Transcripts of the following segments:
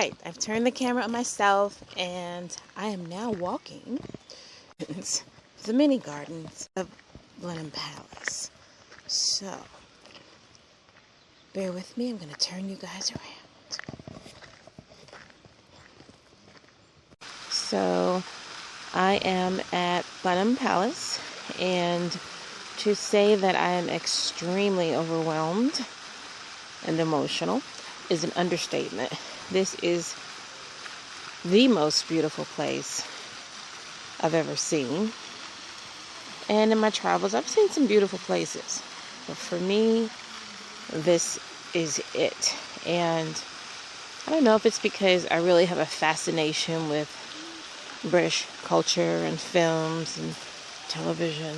right, I've turned the camera on myself, and I am now walking the mini gardens of Blenheim Palace. So, bear with me, I'm going to turn you guys around. So, I am at Blenheim Palace, and to say that I am extremely overwhelmed and emotional is an understatement. This is the most beautiful place I've ever seen. And in my travels, I've seen some beautiful places. But for me, this is it. And I don't know if it's because I really have a fascination with British culture and films and television.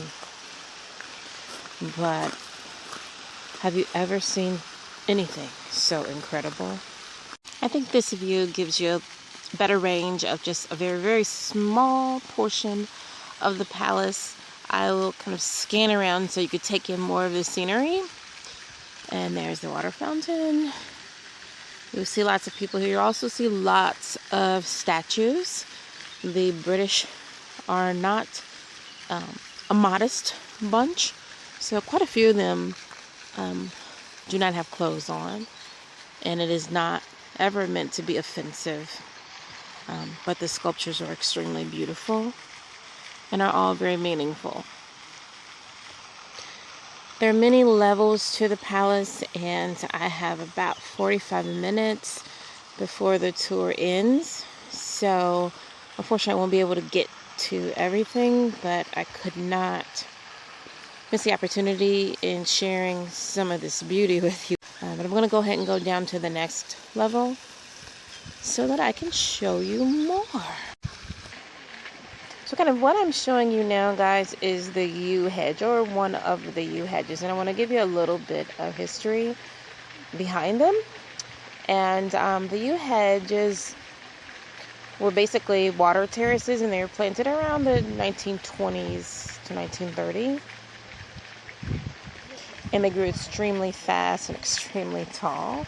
But have you ever seen anything so incredible? I think this view gives you a better range of just a very, very small portion of the palace. I will kind of scan around so you could take in more of the scenery. And there's the water fountain. You'll see lots of people here. You'll also see lots of statues. The British are not a modest bunch, so quite a few of them do not have clothes on, and it is not ever meant to be offensive, but the sculptures are extremely beautiful and are all very meaningful. There are many levels to the palace, and I have about 45 minutes before the tour ends, so unfortunately I won't be able to get to everything, but I could not miss the opportunity in sharing some of this beauty with you. But I'm going to go ahead and go down to the next level so that I can show you more. So kind of what I'm showing you now, guys, is the yew hedge, or one of the yew hedges. And I want to give you a little bit of history behind them. And the yew hedges were basically water terraces, and they were planted around the 1920s to 1930. And they grew extremely fast and extremely tall.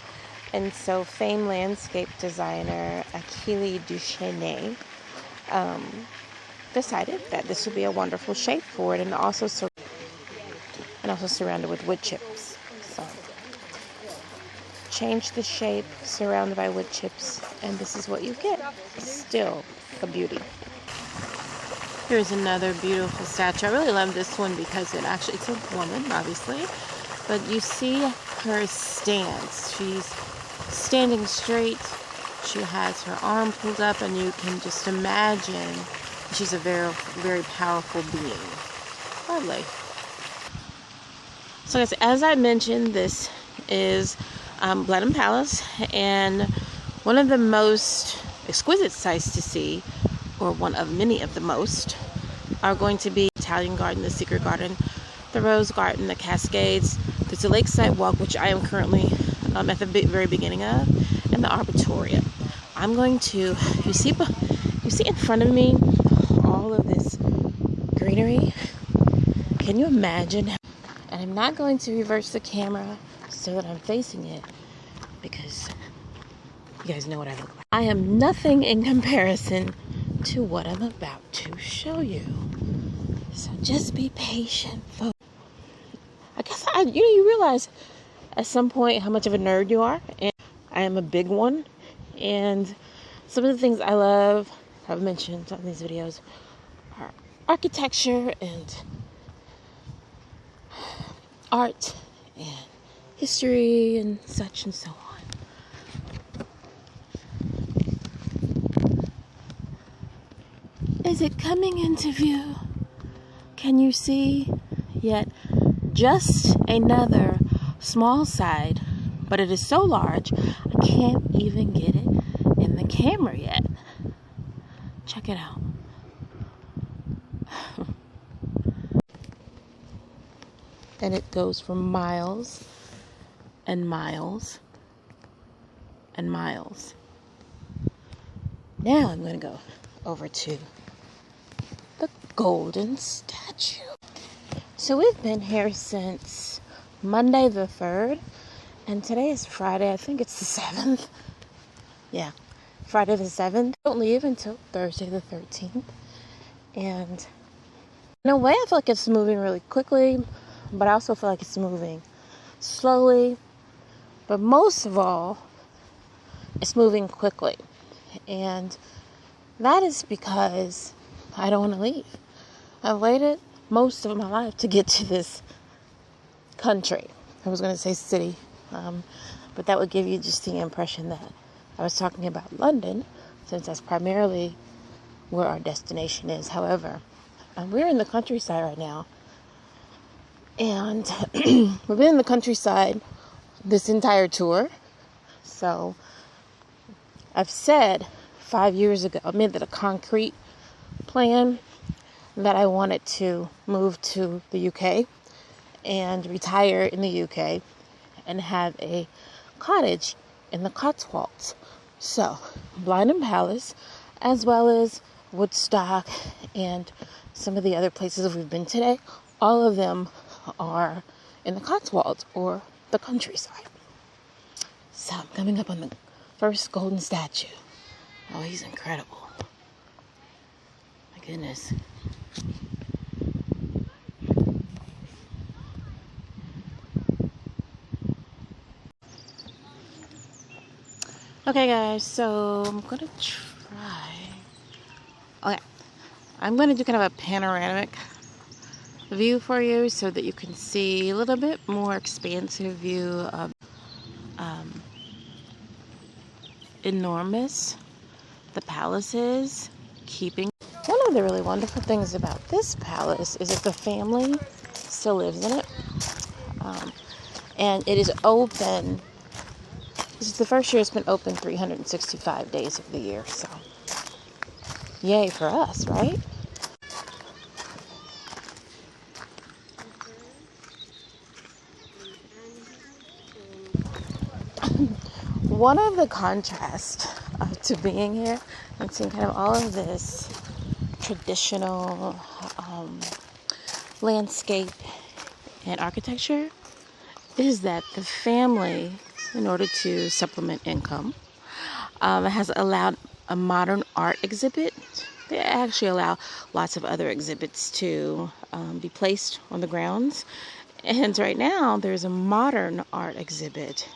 And so famed landscape designer Achille Duchesne decided that this would be a wonderful shape for it, and also surrounded with wood chips. So change the shape, surrounded by wood chips, and this is what you get. Still a beauty. Here's another beautiful statue. I really love this one because it's a woman, obviously, but you see her stance. She's standing straight. She has her arm pulled up, and you can just imagine she's a very, very powerful being. Lovely. So as I mentioned, this is Blenheim Palace, and one of the most exquisite sights to see, or one of many of the most, are going to be Italian Garden, the Secret Garden, the Rose Garden, the Cascades. There's a lakeside walk, which I am currently at the very beginning of, and the Arboretum. I'm going to, you see in front of me all of this greenery. Can you imagine? And I'm not going to reverse the camera so that I'm facing it, because you guys know what I look like. I am nothing in comparison to what I'm about to show you. So just be patient, folks. I guess you realize at some point how much of a nerd you are, and I am a big one. And some of the things I love, I've mentioned on these videos, are architecture and art and history and such and so on. Is it coming into view? Can you see? Yet just another small side, but it is so large I can't even get it in the camera yet. Check it out. And it goes for miles and miles and miles. Now I'm going to go over to the golden statue. So we've been here since Monday the 3rd, and today is Friday. I think it's the 7th. Yeah. Friday the 7th. Don't leave until Thursday the 13th. And in a way, I feel like it's moving really quickly, but I also feel like it's moving slowly. But most of all, it's moving quickly. And that is because I don't want to leave. I've waited most of my life to get to this country. I was going to say city, but that would give you just the impression that I was talking about London, since that's primarily where our destination is. However, we're in the countryside right now, and we've been in the countryside this entire tour. So I've said 5 years ago, I made that a concrete plan that I wanted to move to the UK and retire in the UK and have a cottage in the Cotswolds. So, Blenheim Palace, as well as Woodstock and some of the other places we've been today, all of them are in the Cotswolds or the countryside. So, I'm coming up on the first golden statue. Oh, he's incredible. My goodness. Okay, guys, so I'm going to try. Okay, I'm going to do kind of a panoramic view for you so that you can see a little bit more expansive view of enormous the palace is. One of the really wonderful things about this palace is that the family still lives in it, and it is open. This is the first year it's been open 365 days of the year, so yay for us, right? One of the contrasts to being here and seeing kind of all of this traditional landscape and architecture is that the family, in order to supplement income, has allowed a modern art exhibit. They actually allow lots of other exhibits to be placed on the grounds. And right now, there's a modern art exhibit.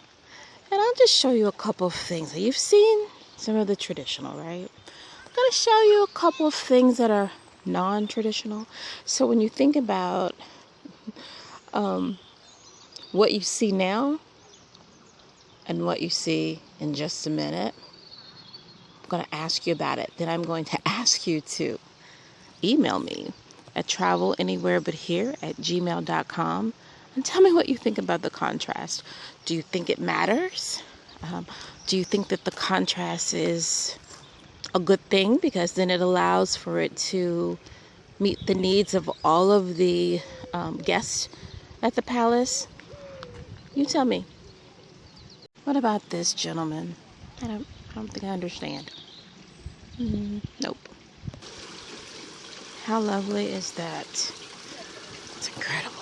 And I'll just show you a couple of things. You've seen some of the traditional, right? I'm going to show you a couple of things that are non-traditional. So when you think about what you see now and what you see in just a minute, I'm going to ask you about it. Then I'm going to ask you to email me at travelanywherebuthere@gmail.com and tell me what you think about the contrast. Do you think it matters? Do you think that the contrast is a good thing because then it allows for it to meet the needs of all of the guests at the palace? You tell me. What about this gentleman? I don't think I understand. Nope. How lovely is that? It's incredible.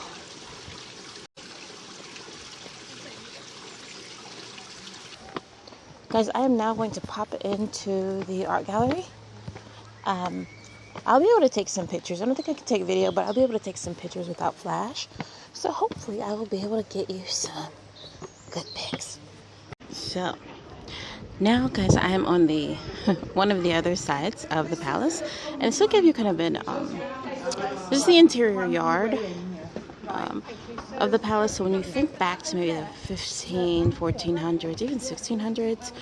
Guys, I am now going to pop into the art gallery. I'll be able to take some pictures. I don't think I can take video, but I'll be able to take some pictures without flash. So hopefully I will be able to get you some good pics. So now, guys, I am on the one of the other sides of the palace, and this will give you kind of an this is the interior yard of the palace. So when you think back to maybe the 1400s, even 1600s,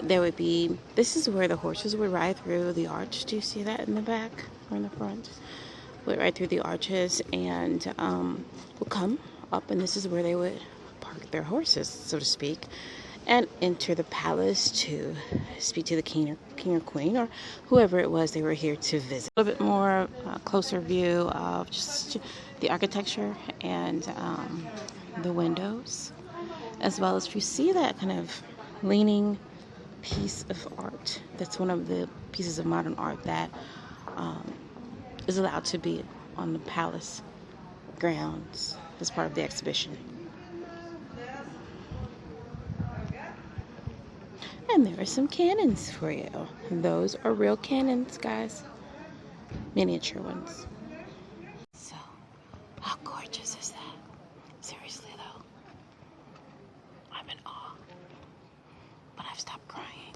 there would be, this is where the horses would ride through the arch. Do you see that in the back or in the front? Would ride through the arches and would come up, and this is where they would park their horses, so to speak, and enter the palace to speak to the king or queen or whoever it was they were here to visit. A little bit more closer view of just the architecture and the windows, as well as if you see that kind of leaning piece of art. That's one of the pieces of modern art that is allowed to be on the palace grounds as part of the exhibition. And there are some cannons for you. Those are real cannons, guys. Miniature ones. So, how gorgeous is that? Seriously though, I'm in awe. But I've stopped crying.